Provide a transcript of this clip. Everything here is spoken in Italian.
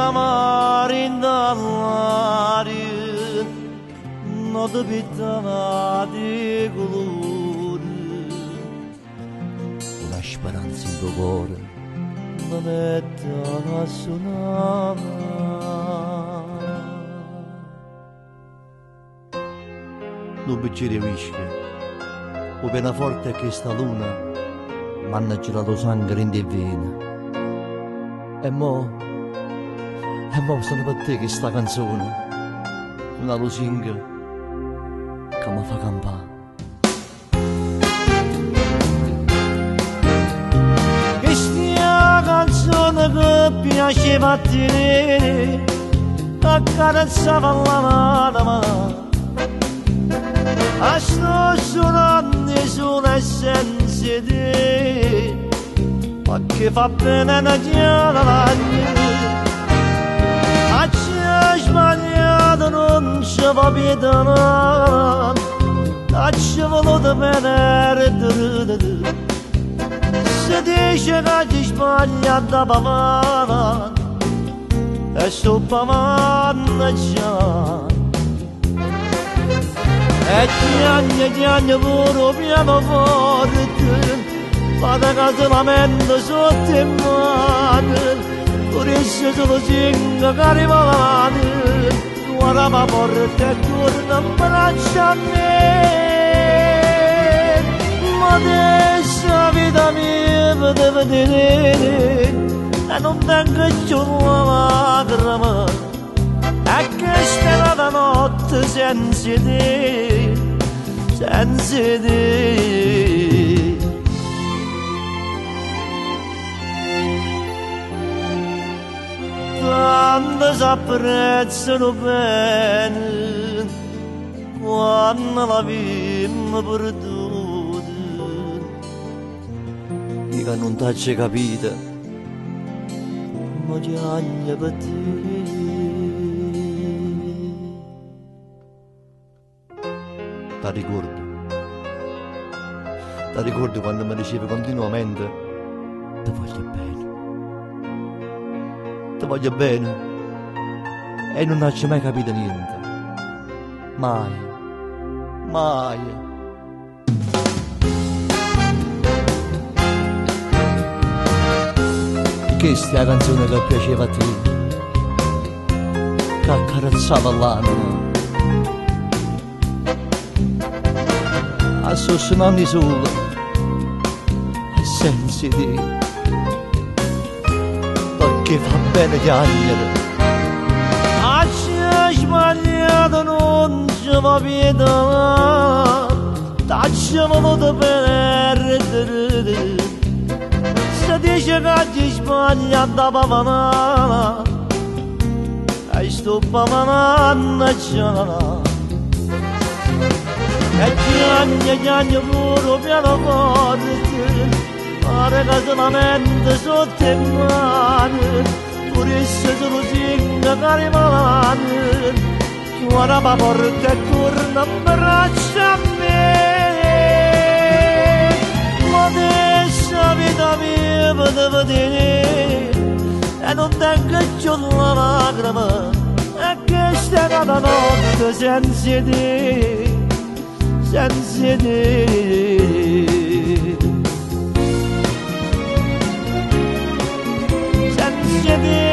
amare dall'aria, notte pittata di colore, una speranza in tuo cuore, la mette a suonare. Un bicchiere di whisky, un pianoforte che sta luna m'hanno girato sangue in di vena. E mo sono per te che sta canzone, una lusinga che mi fa campare. Questa canzone che piaceva a te, accarezzava la mano, a sto suonando sulla essenza di te, ma che fa bene una chiara, a c'è sbagliato non ci va pietà, a c'è voluto bene, se dice che ti sbaglia da pavana, e sto pavana già. E chiagna pure pianoforte, fate caso la mente sotto in mano, pure se solo cinque che arrivano, guarda ma porta e torna in braccia a me. Ma adesso la vita mia mi deve vedere, e non tengo più la lacrima, e che stella da notte senza te, senza te. Quando si apprezzano bene, quando la vimmo perduta, che non t'hai capito, ma chiagna per te. Ti ricordo quando mi dicevi continuamente ti voglio bene e non hai mai capito niente, mai. Questa è la canzone che piaceva a te, che accarezzava l'anima, a suonando solo e senza te, perché fa bene piangere. A c'è sbagliato non ci va pietà, t'ha voluto perdere, se dice che ti sbaglia da pavana, e sto pavana già. E chiagna pure pianoforte, pare che solamente sotto in mano, pure se solo cinque che arrivano, guarda ma porta e torna in braccia a me. Ma adesso la vita mia mi deve vedere, e non tengo più la lacrima, e che sta la notte senza te, senza te, senza te.